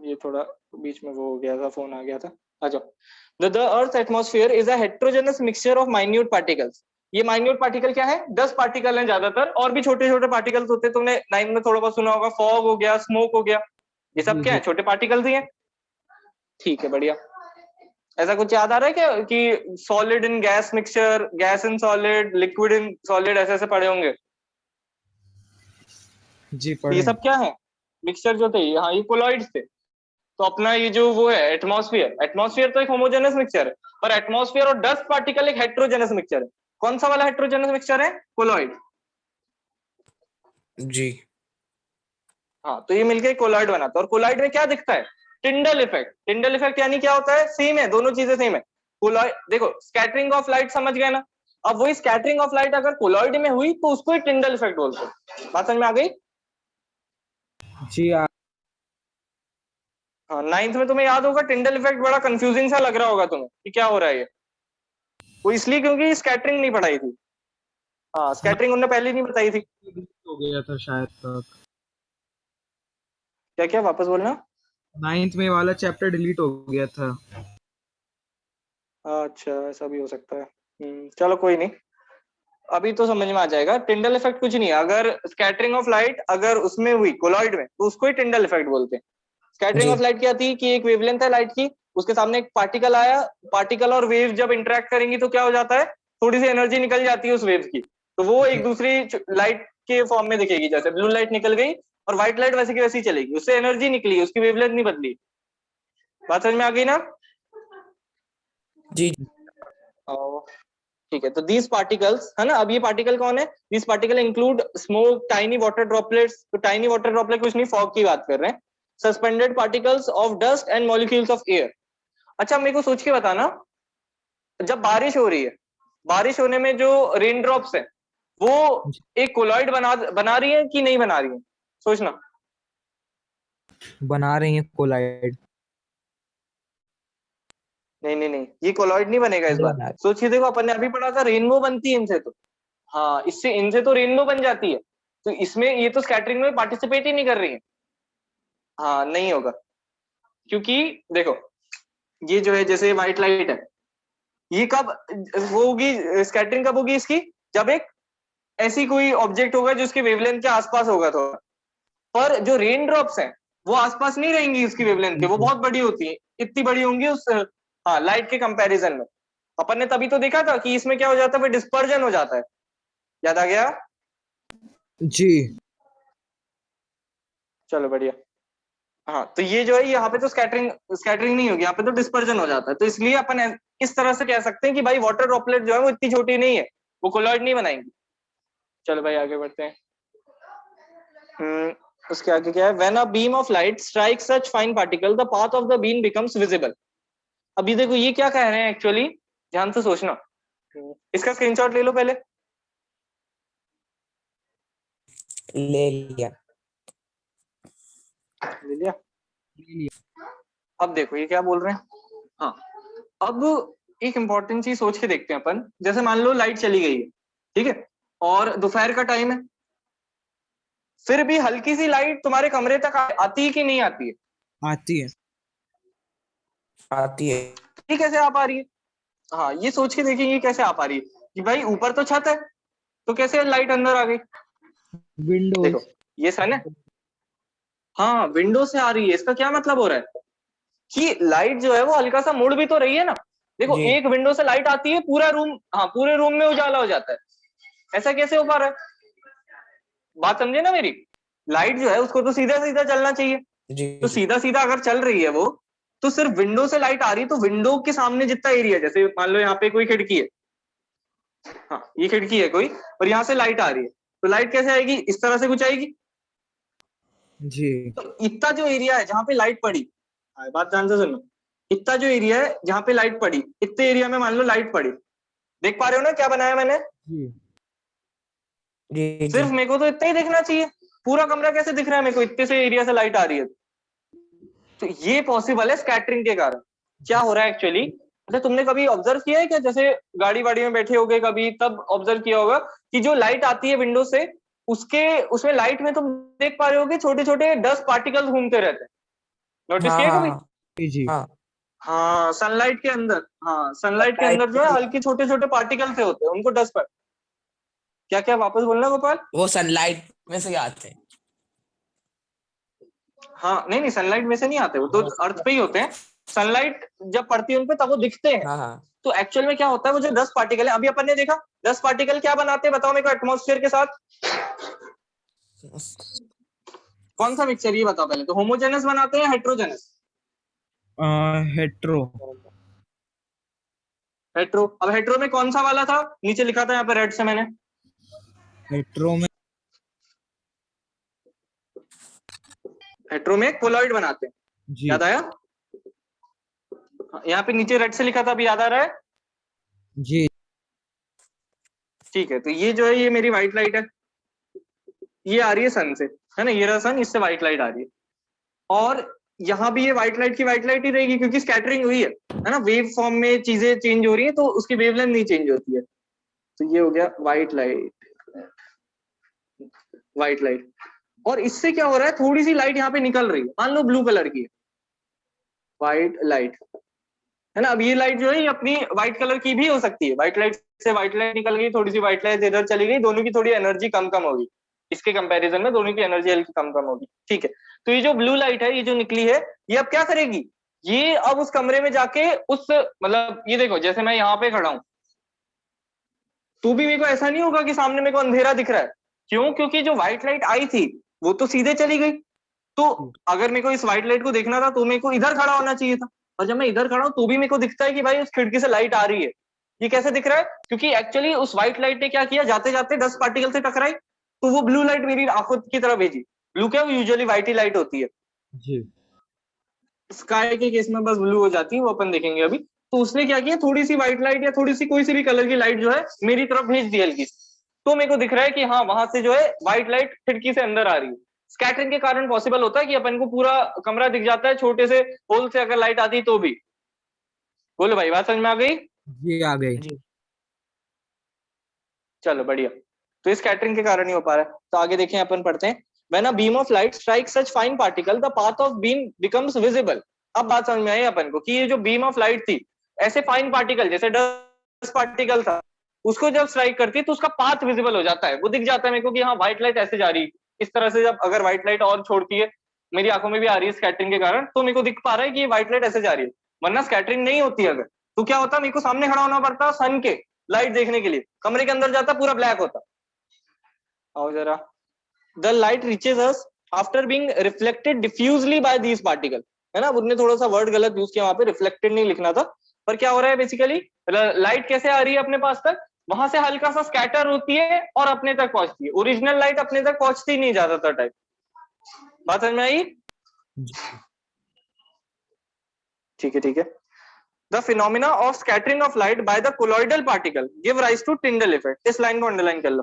ये थोड़ा बीच में वो हो गया था, फोन आ गया था। आ जाओ। The earth atmosphere is a heterogeneous mixture of minute particles. ये माइन्यूट पार्टिकल क्या है? 10 पार्टिकल हैं ज्यादातर, और भी छोटे छोटे पार्टिकल्स होते हैं, तुमने 9 में थोड़ा बहुत सुना होगा, फॉग हो गया, स्मोक हो गया, ये सब जी क्या जी है? छोटे पार्टिकल्स ही हैं। ठीक है, बढ़िया। ऐसा कुछ याद आ रहा है क्या कि solid in gas mixture, gas in solid, liquid in solid, ऐसे ऐसे पढ़े होंगे? जी तो ये पढ़े। सब क्या है? मिक्सचर जो थे, हाँ ये कोलॉइड्स थे। तो अपना ये जो वो है एटमॉस्फेयर, एटमॉस्फेयर तो एक होमोजेनस मिक्सचर है, पर एटमॉस्फेयर और डस्ट पार्टिकल एक हेट्रोजेनस मिक्सचर है। कौन सा वाला हेट्रोजेनस मिक्सचर है? कोलॉइड। जी हाँ, तो ये मिलके कोलॉइड बनाता है। और कोलॉइड में क्या दिखता है? Tyndall effect. टिंडल इफेक्ट यानी क्या होता है? सेम है, दोनों चीजें सेम है। कोलॉइड देखो, स्कैटरिंग ऑफ लाइट समझ गए ना? अब वही स्कैटरिंग ऑफ लाइट अगर कोलॉइड में हुई तो उसको ही टिंडल इफेक्ट बोलते हैं। बात समझ में आ गई? जी आ हाँ, 9th में तुम्हें याद होगा, टिंडल इफेक्ट बड़ा कंफ्यूजिंग सा लग रहा होगा तुम्हें कि क्या हो रहा है ये। वो इसलिए क्योंकि स्कैटरिंग नहीं पढ़ाई थी। हाँ, स्कैटरिंग उन्होंने पहले नहीं बताई थी। हो गया था शायद तक। क्या क्या वापस बोलना? 9th में वाला चैप्टर डिलीट हो गया था। अच्छा, ऐसा भी हो सकता है। चलो कोई नहीं, अभी तो समझ में आ जाएगा। टिंडल इफेक्ट कुछ नहीं है, अगर स्कैटरिंग ऑफ लाइट अगर उसमें हुई कोलॉइड में तो उसको ही टिंडल इफेक्ट बोलते हैं। स्कैटरिंग जी ऑफ लाइट क्या थी कि एक वेवलेंथ है लाइट की, उसके सामने एक पार्टिकल आया, पार्टिकल और वेव जब इंटरेक्ट करेंगी तो क्या हो जाता है? थोड़ी सी एनर्जी निकल जाती है उस वेव की, तो वो एक दूसरी लाइट के फॉर्म में दिखेगी। जैसे ब्लू लाइट निकल गई और व्हाइट लाइट वैसे की वैसी चलेगी, उससे एनर्जी निकली, उसकी वेवलेंथ नहीं बदली। बात समझ में आ गई ना? जी ठीक है, तो दीज पार्टिकल्स है ना, अब ये पार्टिकल कौन है? These particle include smoke, tiny water droplets. तो टाइनी वाटर ड्रॉपलेट कुछ नहीं, फॉग की बात कर रहे हैं। Suspended particles of dust and molecules of air. अच्छा, मेरे को सोच के बताना, जब बारिश हो रही है, बारिश होने में जो रेन ड्रॉप्स है वो एक कोलॉइड बना रही है कि नहीं बना रही है? सोचना। बना रही है कोलाइड। नहीं नहीं नहीं, ये कोलॉइड नहीं बनेगा इस बार। सोचिए, देखो अपन ने अभी पढ़ा था रेनबो बनती है इनसे, तो हाँ, इससे इनसे तो रेनबो बन जाती है। तो इसमें ये तो स्कैटरिंग में पार्टिसिपेट ही नहीं कर रही है। हाँ, नहीं होगा, क्योंकि देखो, ये जो है जैसे व्हाइट लाइट है, ये कब वो होगी, स्कैटरिंग कब होगी इसकी? जब एक ऐसी कोई ऑब्जेक्ट होगा जो उसके वेवलेंथ के आसपास होगा थोड़ा। पर जो रेन ड्रॉप्स हैं वो आसपास नहीं रहेंगी उसकी वेवलेंथ के, वो बहुत बड़ी होती है, इतनी बड़ी होंगी उस हाँ लाइट के कंपैरिजन में। अपन ने तभी तो देखा था कि इसमें क्या हो जाता है, डिस्पर्जन हो जाता है। याद आ गया? जी चलो बढ़िया। हाँ, तो ये जो है यहाँ पे तो स्कैटरिंग स्कैटरिंग नहीं होगी, यहाँ पे तो डिस्पर्जन हो जाता है। तो इसलिए अपन इस तरह से कह सकते हैं कि भाई वाटर ड्रॉपलेट जो है वो इतनी छोटी नहीं है, वो कोलॉइड नहीं बनाएंगी। चलो भाई आगे बढ़ते हैं। उसके आगे क्या है? When a beam of light strikes such fine particle the path of the beam becomes visible. अभी देखो ये क्या कह रहे हैं एक्चुअली, ध्यान से सोचना। इसका स्क्रीनशॉट ले लो पहले। ले लिया ले लिया? अब देखो ये क्या बोल रहे हैं। हाँ, अब एक इंपॉर्टेंट चीज सोच के देखते हैं अपन, जैसे मान लो लाइट चली गई है, ठीक है, और दोपहर का टाइम है, फिर भी हल्की सी लाइट तुम्हारे कमरे तक आती है कि नहीं आती है? आती है। आती है। ये कैसे आ पा रही है? हाँ, ये सोच के देखेंगे कैसे आ पा रही है कि भाई ऊपर तो छत है, तो कैसे लाइट अंदर आ गई? विंडोज। देखो ये सन है, हाँ विंडो से आ रही है, इसका क्या मतलब हो रहा है कि लाइट जो है वो हल्का सा मुड़ भी तो रही है ना। देखो जी। एक विंडो से लाइट आती है, पूरा रूम, हाँ पूरे रूम में उजाला हो जाता है, ऐसा कैसे हो पा रहा है? बात समझे ना मेरी? लाइट जो है उसको तो सीधा सीधा चलना चाहिए, जी तो जी सीधा सीधा अगर चल रही है वो, तो सिर्फ विंडो से लाइट आ रही है, तो विंडो के सामने जितना एरिया, जैसे मान लो यहाँ पे कोई खिड़की है, हाँ ये खिड़की है कोई, और यहाँ से लाइट आ रही है, तो लाइट कैसे आएगी? इस तरह से कुछ आएगी। जी। तो इतना जो एरिया है जहाँ पे लाइट पड़ी, बात ध्यान से सुनो, इतना जो एरिया है जहाँ पे लाइट पड़ी, इतने एरिया में मान लो लाइट पड़ी, देख पा रहे हो ना क्या बनाया मैंने? जी। जी सिर्फ जी मेरे को तो इतना ही देखना चाहिए, पूरा कमरा कैसे दिख रहा है मेरे को, इतने से एरिया से लाइट आ रही है? तो ये पॉसिबल है स्कैटरिंग के कारण। क्या हो रहा है एक्चुअली, अच्छा तुमने कभी ऑब्जर्व किया है क्या, जैसे गाड़ी वाड़ी में बैठे होगे कभी, तब ऑब्जर्व किया होगा कि जो लाइट आती है विंडो से, उसके उसमें लाइट में तुम देख पा रहे होगे छोटे छोटे डस्ट पार्टिकल्स घूमते रहते हैं, नोटिस हाँ किया हाँ कभी? हाँ जी। जी। हाँ। हाँ सनलाइट के अंदर, हाँ सनलाइट के अंदर जो है हल्के छोटे छोटे पार्टिकल से होते हैं, उनको डस्ट पर, क्या क्या वापस बोलना गोपाल? वो सनलाइट में से आते हैं। हाँ नहीं नहीं, सनलाइट में से नहीं आते, वो तो अर्थ पे ही होते हैं, सनलाइट जब पड़ती है उन पे तब वो दिखते हैं। हाँ हाँ। तो एक्चुअल में क्या होता है, वो जो 10 पार्टिकल है, अभी अपन ने देखा 10 पार्टिकल क्या बनाते हैं बताओ मेरे को एटमॉस्फेयर के साथ? कौन सा मिक्सचर, ये बताओ पहले तो, होमोजेनस बनाते हैं हेट्रोजेनस? हेट्रो। हेट्रो। अब हेट्रो में कौन सा वाला था, नीचे लिखा था यहाँ पे रेड से मैंने? हेट्रो में हेट्रो में कोलॉइड बनाते हैं, जी। याद आया? हाँ, यहाँ पे नीचे रेड से लिखा था, अभी याद आ रहा है? जी। ठीक है, तो ये जो है ये मेरी व्हाइट लाइट है, ये आ रही है सन से, है ना, ये रहा सन, इससे व्हाइट लाइट आ रही है, और यहाँ भी ये व्हाइट लाइट की व्हाइट लाइट ही रहेगी, क्योंकि स्कैटरिंग हुई है ना, वेव फॉर्म में चीजें चेंज हो रही है, तो उसकी वेवलेंथ नहीं चेंज होती है। तो ये हो गया व्हाइट लाइट, व्हाइट लाइट। और इससे क्या हो रहा है, थोड़ी सी लाइट यहाँ पे निकल रही है, मान लो ब्लू कलर की है, व्हाइट लाइट, है ना। अब ये लाइट जो है ये अपनी व्हाइट कलर की भी हो सकती है, व्हाइट लाइट से व्हाइट लाइट निकल गई, थोड़ी सी व्हाइट लाइट इधर चली गई, दोनों की थोड़ी एनर्जी कम कम होगी, इसके कंपैरिजन में दोनों की एनर्जी हल्की कम कम होगी, ठीक है। तो ये जो ब्लू लाइट है, ये जो निकली है, ये अब क्या करेगी, ये अब उस कमरे में जाके उस, मतलब ये देखो जैसे मैं यहाँ पे खड़ा हूं, तो भी मेरे को ऐसा नहीं होगा कि सामने मेरे को अंधेरा दिख रहा है, क्यों? क्योंकि जो व्हाइट लाइट आई थी वो तो सीधे चली गई, तो अगर मेरे को इस व्हाइट लाइट को देखना था तो मेरे को इधर खड़ा होना चाहिए था, और जब मैं इधर खड़ा हूं तो भी मेरे को दिखता है कि भाई उस खिड़की से लाइट आ रही है। ये कैसे दिख रहा है? क्योंकि एक्चुअली उस व्हाइट लाइट ने क्या किया, जाते जाते 10 पार्टिकल से टकराई, तो वो ब्लू लाइट मेरी आंखों की तरफ भेजी। ब्लू क्या, वो यूजुअली व्हाइट ही लाइट होती है, जी। स्काई के केस में बस ब्लू हो जाती है, वो अपन देखेंगे अभी। तो उसने क्या किया, थोड़ी सी व्हाइट लाइट या थोड़ी सी कोई सी भी कलर की लाइट जो है मेरी तरफ भेज दी हल्की, तो मेरे को दिख रहा है कि हाँ वहां से जो है व्हाइट लाइट खिड़की से अंदर आ रही है। स्कैटरिंग के कारण पॉसिबल होता है कि अपन को पूरा कमरा दिख जाता है, छोटे से होल से अगर लाइट आती तो भी। बोलो भाई, बात समझ में आ गई? जी आ गई। जी चलो बढ़िया, तो इस स्कैटरिंग के कारण ही हो पा रहा है। तो आगे देखें, अपन पढ़ते हैं, when a beam of light strikes such fine particle the path of beam becomes visible. अब बात समझ में आई अपन को कि ये जो बीम ऑफ लाइट थी, ऐसे फाइन पार्टिकल जैसे डस्ट पार्टिकल था, उसको जब स्ट्राइक करती है तो उसका पाथ विजिबल हो जाता है, वो दिख जाता है मेरे को कि हाँ व्हाइट लाइट ऐसे जा रही है। इस तरह से जब अगर व्हाइट लाइट और छोड़ती है, मेरी आंखों में भी आ रही है स्कैटरिंग के कारण, तो मेरे को दिख पा रहा है कि ये व्हाइट लाइट ऐसे जा रही है। वरना स्कैटरिंग नहीं होती अगर, तो क्या होता, मेरे को सामने खड़ा होना पड़ता सन के लाइट देखने के लिए, कमरे के अंदर जाता पूरा ब्लैक होता। आओ जरा, the light reaches us after being reflected diffusely by these particle, है ना, उन्होंने थोड़ा सा वर्ड गलत यूज किया वहां पे, रिफ्लेक्टेड नहीं लिखना था। पर क्या हो रहा है बेसिकली, लाइट कैसे आ रही है अपने पास तक, वहां से हल्का सा स्कैटर होती है और अपने तक पहुंचती है, ओरिजिनल लाइट अपने तक पहुंचती नहीं ज्यादातर टाइम। बात समझ में आई? ठीक है ठीक है। The phenomena of scattering of light by the colloidal particle give rise to Tyndall effect. इस लाइन को अंडरलाइन कर लो,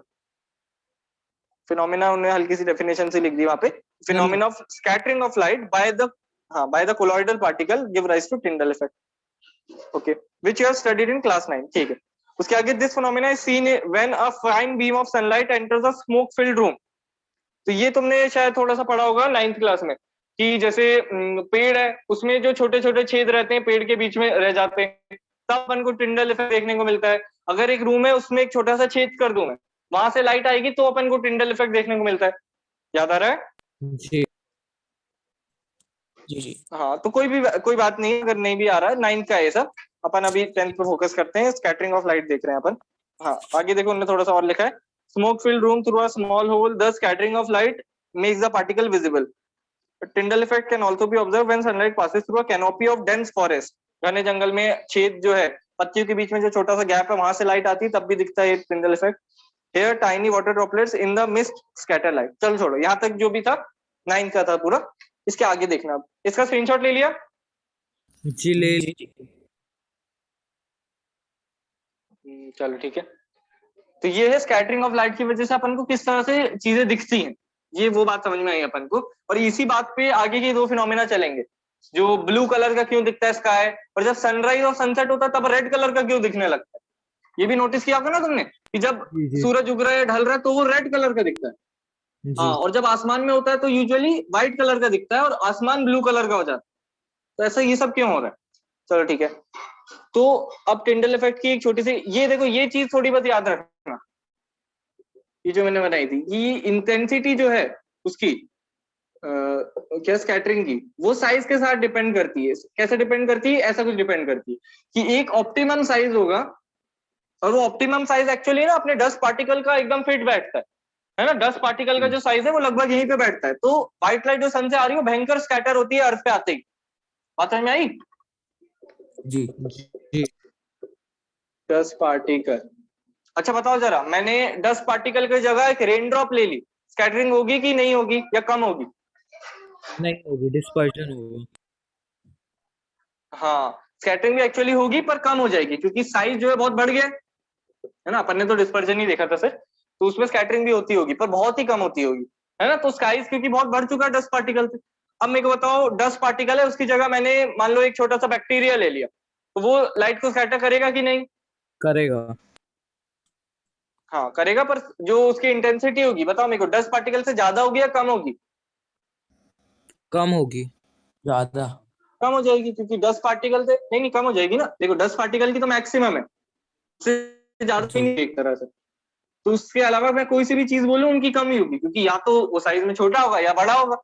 फिनोमिना उन्होंने हल्की सी डेफिनेशन से लिख दी वहां पे, phenomena of scattering of light by the, हाँ by the colloidal particle give rise to Tyndall effect. Okay, which you have studied in class 9, ठीक है। उसके आगे this phenomena is seen when a fine beam of sunlight enters a smoke filled room. तो ये तुमने शायद थोड़ा सा पढ़ा होगा 9th क्लास में, कि जैसे पेड़ है उसमें जो छोटे छोटे छेद रहते हैं पेड़ के बीच में रह जाते हैं, तब अपन को टिंडल इफेक्ट देखने को मिलता है। अगर एक रूम है उसमें एक छोटा सा छेद कर दूं मैं, वहां से लाइट आएगी तो अपन को टिंडल इफेक्ट देखने को मिलता है। याद आ रहा है? जी जी जी हाँ, तो कोई बात नहीं अगर नहीं भी आ रहा है, 9th का है सब। अपन अभी 10th पे फोकस करते हैं, स्कैटरिंग ऑफ लाइट देख रहे हैं अपन। हाँ, आगे देखो उन्होंने थोड़ा सा और लिखा है, smoke filled room through a small hole the scattering of light makes the particle visible. Tyndall effect can also be observe when sunlight passes through a canopy of dense forest. घने जंगल में छेद जो है, पत्तियों के बीच में जो छोटा सा गैप है वहां से लाइट आती है तब भी दिखता है Tyndall effect. Here tiny water droplets in the mist scatter light. चल छोड़ो, यहाँ तक जो भी था 9 का था पूरा। इसके आगे देखना, अब इसका स्क्रीनशॉट ले लिया? जी ले जी जी चलो ठीक है। तो ये है स्कैटरिंग ऑफ लाइट की वजह से अपन को किस तरह से चीजें दिखती हैं, ये वो बात समझ में आई अपन को। और इसी बात पे आगे के दो फिनोमेना चलेंगे, जो ब्लू कलर का क्यों दिखता है स्काई, और जब सनराइज और सनसेट होता है तब रेड कलर का क्यों दिखने लगता है। ये भी नोटिस किया होगा ना तुमने, कि जब जी सूरज उग रहा है ढल रहा है तो वो रेड कलर का दिखता है। हाँ, जी और जब आसमान में होता है तो यूजुअली व्हाइट कलर का दिखता है और आसमान ब्लू कलर का हो जाता है। तो ऐसा ये सब क्यों हो रहा है? चलो ठीक है। तो अब टिंडल इफेक्ट की एक छोटी सी, ये देखो ये चीज थोड़ी बहुत याद रखना, ये जो मैंने बनाई थी, ये इंटेंसिटी जो है उसकी क्या स्कैटरिंग की, वो साइज के साथ डिपेंड करती है। कैसे डिपेंड करती है? ऐसा कुछ डिपेंड करती है कि एक ऑप्टिमम साइज होगा, और वो ऑप्टिमम साइज एक्चुअली ना अपने डस्ट पार्टिकल का एकदम फिट बैठता है ना। डस्ट पार्टिकल का जो साइज है वो लगभग यहीं पे बैठता है। तो व्हाइट लाइट जो सन से आ रही है भयंकर स्कैटर होती है अर्थ पे आते ही। बात समझ में आई? जी जी डस्ट पार्टिकल, अच्छा बताओ जरा, मैंने डस्ट पार्टिकल की जगह एक रेन ड्रॉप ले ली, स्कैटरिंग होगी कि नहीं होगी या कम होगी? नहीं होगी, डिस्पर्जन होगा। हाँ, स्कैटरिंग भी एक्चुअली होगी पर कम हो जाएगी, क्योंकि साइज जो है बहुत बढ़ गया है ना। अपन ने तो डिस्पर्जन ही देखा था सर, तो उसमें स्कैटरिंग भी होती होगी पर बहुत ही कम होती होगी, है ना। तो साइज क्योंकि बहुत बढ़ चुका है डस्ट पार्टिकल से। अब मेरे को बताओ, डस्ट पार्टिकल है उसकी जगह मैंने मान लो एक छोटा सा बैक्टीरिया ले लिया, तो वो लाइट को स्कैटर करेगा कि नहीं? करेगा। हाँ करेगा, पर जो उसकी इंटेंसिटी होगी बताओ मेरे को, डस्ट पार्टिकल से ज्यादा होगी या कम होगी? कम होगी। ज्यादा कम हो जाएगी, क्योंकि डस्ट पार्टिकल से नहीं कम हो जाएगी ना। देखो डस्ट पार्टिकल की तो मैक्सिमम है, उससे ज्यादा ही जी नहीं एक तरह से। तो उसके अलावा मैं कोई सी भी चीज बोलूं उनकी कम ही होगी, क्योंकि या तो वो साइज में छोटा होगा या बड़ा होगा।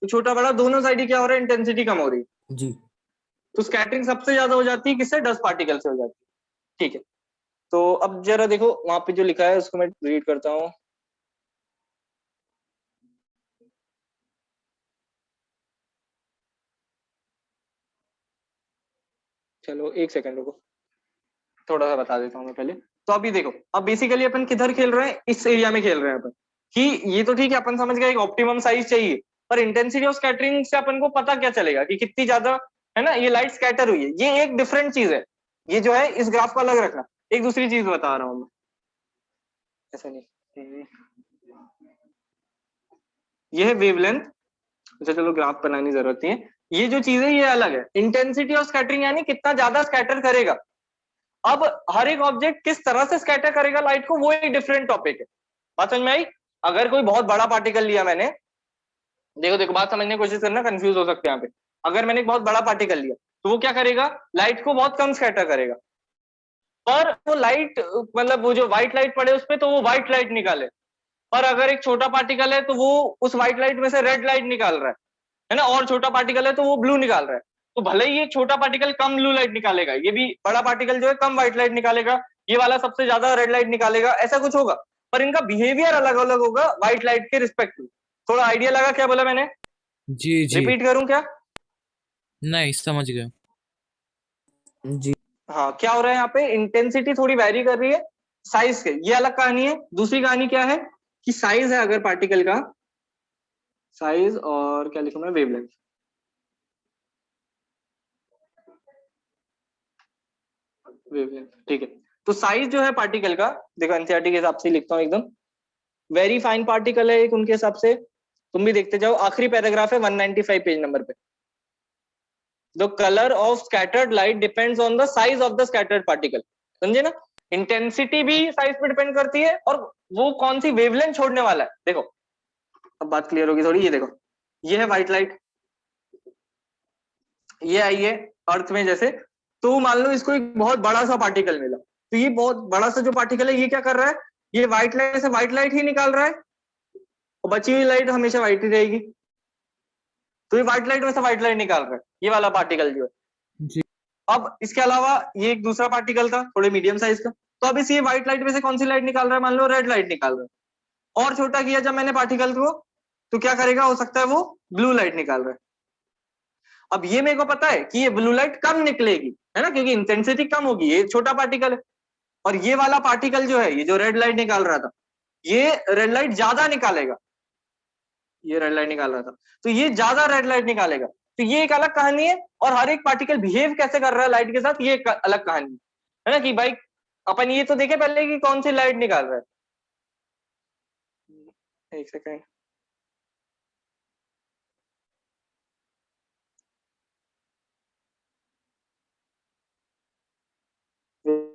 तो छोटा बड़ा दोनों साइड ही क्या हो रहा है, इंटेंसिटी कम हो रही है। जी तो स्कैटरिंग सबसे ज्यादा हो जाती है किससे? डस्ट पार्टिकल से हो जाती है। ठीक है, तो अब जरा देखो वहां पे जो लिखा है उसको मैं रीड करता हूँ। चलो एक सेकंड रुको, थोड़ा सा बता देता हूँ मैं पहले। तो अभी देखो, अब बेसिकली अपन किधर खेल रहे हैं, इस एरिया में खेल रहे हैं अपन। कि ये तो ठीक है, अपन समझ गए एक ऑप्टिमम साइज चाहिए, पर इंटेंसिटी ऑफ स्कैटरिंग से अपन को पता क्या चलेगा कि कितनी ज्यादा है ना ये लाइट स्कैटर हुई है। ये एक डिफरेंट चीज है, ये जो है इस ग्राफ को अलग रखना। एक दूसरी चीज बता रहा हूँ मैं, ऐसा नहीं, ये है वेवलेंथ। अच्छा चलो ग्राफ बनाने की जरूरत नहीं है, ये जो चीज है ये अलग है। इंटेंसिटी ऑफ स्कैटरिंग यानी कितना ज्यादा स्कैटर करेगा। अब हर एक ऑब्जेक्ट किस तरह से स्कैटर करेगा लाइट को, वो एक डिफरेंट टॉपिक है। बात समझ में आई? अगर कोई बहुत बड़ा पार्टिकल लिया मैंने, देखो देखो बात समझने की कोशिश करना, कंफ्यूज हो सकते हैं यहाँ पे। अगर मैंने एक बहुत बड़ा पार्टिकल लिया तो वो क्या करेगा, लाइट को बहुत कम स्कैटर करेगा। पर वो लाइट मतलब वो जो व्हाइट लाइट पड़े उस पर तो वो व्हाइट लाइट निकाले। पर अगर एक छोटा पार्टिकल है तो वो उस व्हाइट लाइट में से रेड लाइट निकाल रहा है ना, और छोटा पार्टिकल है तो वो ब्लू निकाल रहा है। तो भले ही ये छोटा पार्टिकल कम ब्लू लाइट निकालेगा, ये भी बड़ा पार्टिकल जो है कम व्हाइट लाइट निकालेगा, ये वाला सबसे ज्यादा रेड लाइट निकालेगा, ऐसा कुछ होगा। पर इनका बिहेवियर अलग अलग होगा व्हाइट लाइट के रिस्पेक्ट में। थोड़ा आइडिया लगा क्या बोला मैंने? जी जी रिपीट करूं क्या? नहीं, समझ गए। जी हाँ, क्या हो रहा है यहाँ पे, इंटेंसिटी थोड़ी वैरी कर रही है साइज के, ये अलग कहानी है। दूसरी कहानी क्या है कि साइज है अगर पार्टिकल का, साइज और क्या लिखूं मैं, वेवलेंथ। वेवलेंथ ठीक है। तो साइज जो है पार्टिकल का, देखो एनसीईआरटी के हिसाब से लिखता हूँ एकदम, वेरी फाइन पार्टिकल है एक उनके हिसाब से। तुम भी देखते जाओ, आखिरी पैराग्राफ है 195 पेज नंबर पे। The colour of scattered light depends on the size of the scattered particle. समझे ना, इंटेंसिटी भी साइज पे डिपेंड करती है और वो कौन सी वेवलेंथ छोड़ने वाला है। देखो अब बात क्लियर होगी थोड़ी। ये देखो, ये है व्हाइट लाइट, ये आई है अर्थ में जैसे, तो मान लो इसको एक बहुत बड़ा सा पार्टिकल मिला, तो ये बहुत बड़ा सा जो पार्टिकल है ये क्या कर रहा है, ये व्हाइट लाइट से व्हाइट लाइट ही निकाल रहा है और बची हुई लाइट हमेशा व्हाइट ही रहेगी। तो ये व्हाइट लाइट में से व्हाइट लाइट निकाल रहा है ये वाला पार्टिकल जो है। जी। अब इसके अलावा ये एक दूसरा पार्टिकल था थोड़े मीडियम साइज का, तो अब इस ये व्हाइट लाइट में से कौन सी लाइट निकाल रहा है, मान लो रेड लाइट निकाल रहा है। और छोटा किया जब मैंने पार्टिकल को, तो क्या करेगा, हो सकता है वो ब्लू लाइट निकाल रहा है। अब ये मेरे को पता है कि ये ब्लू लाइट कम निकलेगी, है ना, क्योंकि इंटेंसिटी कम होगी, ये छोटा पार्टिकल है। और ये वाला पार्टिकल जो है, ये जो रेड लाइट निकाल रहा था, ये रेड लाइट ज्यादा निकालेगा, ये रेड लाइट निकाल रहा था तो ये ज्यादा रेड लाइट निकालेगा। तो ये एक अलग कहानी है, और हर एक पार्टिकल बिहेव कैसे कर रहा है लाइट के साथ, ये एक अलग कहानी है ना। कि भाई अपन ये तो देखे पहले कि कौन सी लाइट निकाल रहा है। एक second,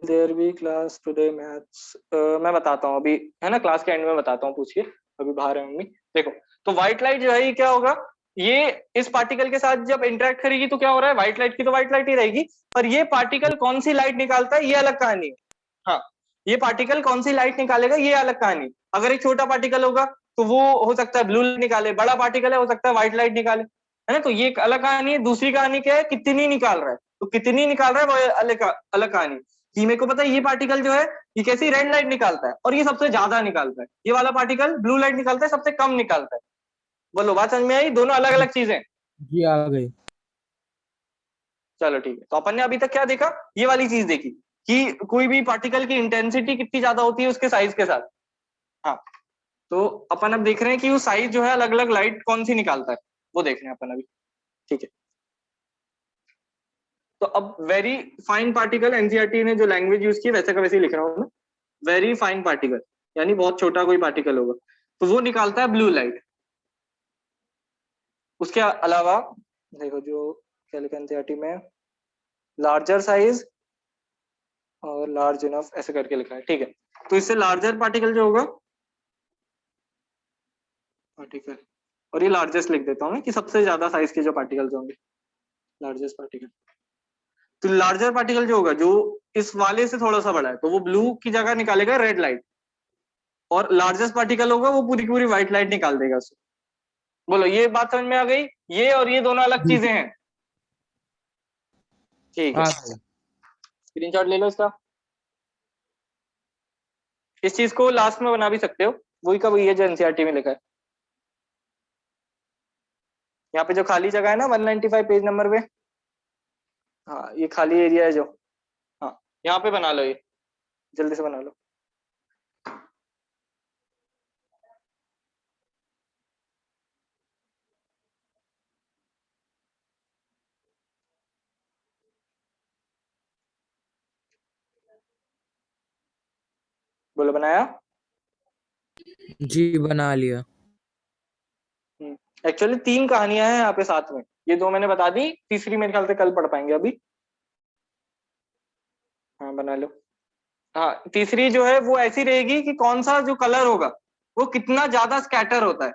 there be class today maths, मैं बताता हूँ अभी, है ना, क्लास के एंड में बताता हूँ, पूछिए, अभी बाहर है मम्मी। देखो तो व्हाइट लाइट जो है ये क्या होगा, ये इस पार्टिकल के साथ जब इंटरेक्ट करेगी तो क्या हो रहा है, व्हाइट लाइट की तो व्हाइट लाइट ही रहेगी, पर ये पार्टिकल कौन सी लाइट निकालता है ये अलग कहानी है। हाँ, ये पार्टिकल कौन सी लाइट निकालेगा ये अलग कहानी। अगर एक छोटा पार्टिकल होगा तो वो हो सकता है ब्लू लाइट निकाले, बड़ा पार्टिकल है हो सकता है व्हाइट लाइट निकाले, है ना। तो ये एक अलग कहानी है। दूसरी कहानी क्या है, कितनी निकाल रहा है, तो कितनी निकाल रहा है वो अलग कहानी। कि मेरे को पता है ये पार्टिकल जो है ये कैसी रेड लाइट निकालता है और ये सबसे ज्यादा निकालता है, ये वाला पार्टिकल ब्लू लाइट निकालता है सबसे कम निकालता है। बोलो बात समझ में आई, दोनों अलग अलग चीजें। जी आ गई। चलो ठीक है, तो अपन ने अभी तक क्या देखा, ये वाली चीज देखी कि कोई भी पार्टिकल की इंटेंसिटी कितनी ज्यादा होती है उसके साइज के साथ। हाँ, तो अपन अब देख रहे हैं कि वो साइज जो है अलग अलग लाइट कौन सी निकालता है, वो देख रहे हैं अपन अभी। ठीक है, तो अब वेरी फाइन पार्टिकल, एनसीईआरटी ने जो लैंग्वेज यूज की वैसे का वैसे ही लिख रहा हूँ मैं। वेरी फाइन पार्टिकल यानी बहुत छोटा कोई पार्टिकल होगा तो वो निकालता है ब्लू लाइट। उसके अलावा देखो जो क्या लिखा एनसीईआरटी में, लार्जर साइज और लार्ज इनफ ऐसे करके लिखा है। ठीक है, तो इससे लार्जर पार्टिकल जो होगा, पार्टिकल, और ये लार्जेस्ट लिख देता हूँ कि सबसे ज्यादा साइज के जो पार्टिकल्स होंगे, लार्जेस्ट पार्टिकल। तो लार्जर पार्टिकल जो होगा जो इस वाले से थोड़ा सा बड़ा है तो वो ब्लू की जगह निकालेगा रेड लाइट, और लार्जेस्ट पार्टिकल होगा वो पूरी पूरी व्हाइट लाइट निकाल देगा उससे। बोलो ये बात समझ में आ गई, ये और ये दोनों अलग जी। चीजें हैं। ठीक है, आ गई। स्क्रीनशॉट ले लो इसका। इस चीज को लास्ट में बना भी सकते हो, वही का वही है जो एनसीईआरटी में लिखा है। यहाँ पे जो खाली जगह है ना 195 पेज नंबर पे, हाँ ये खाली एरिया है जो, हाँ यहाँ पे बना लो, ये जल्दी से बना लो। बोलो बनाया। जी बना लिया। एक्चुअली 3 कहानियां हैं यहाँ पे साथ में, ये 2 मैंने बता दी, तीसरी मेरे ख्याल से कल पढ़ पाएंगे अभी। हाँ बना लो। हाँ तीसरी जो है वो ऐसी रहेगी कि कौन सा जो कलर होगा वो कितना ज्यादा स्कैटर होता है।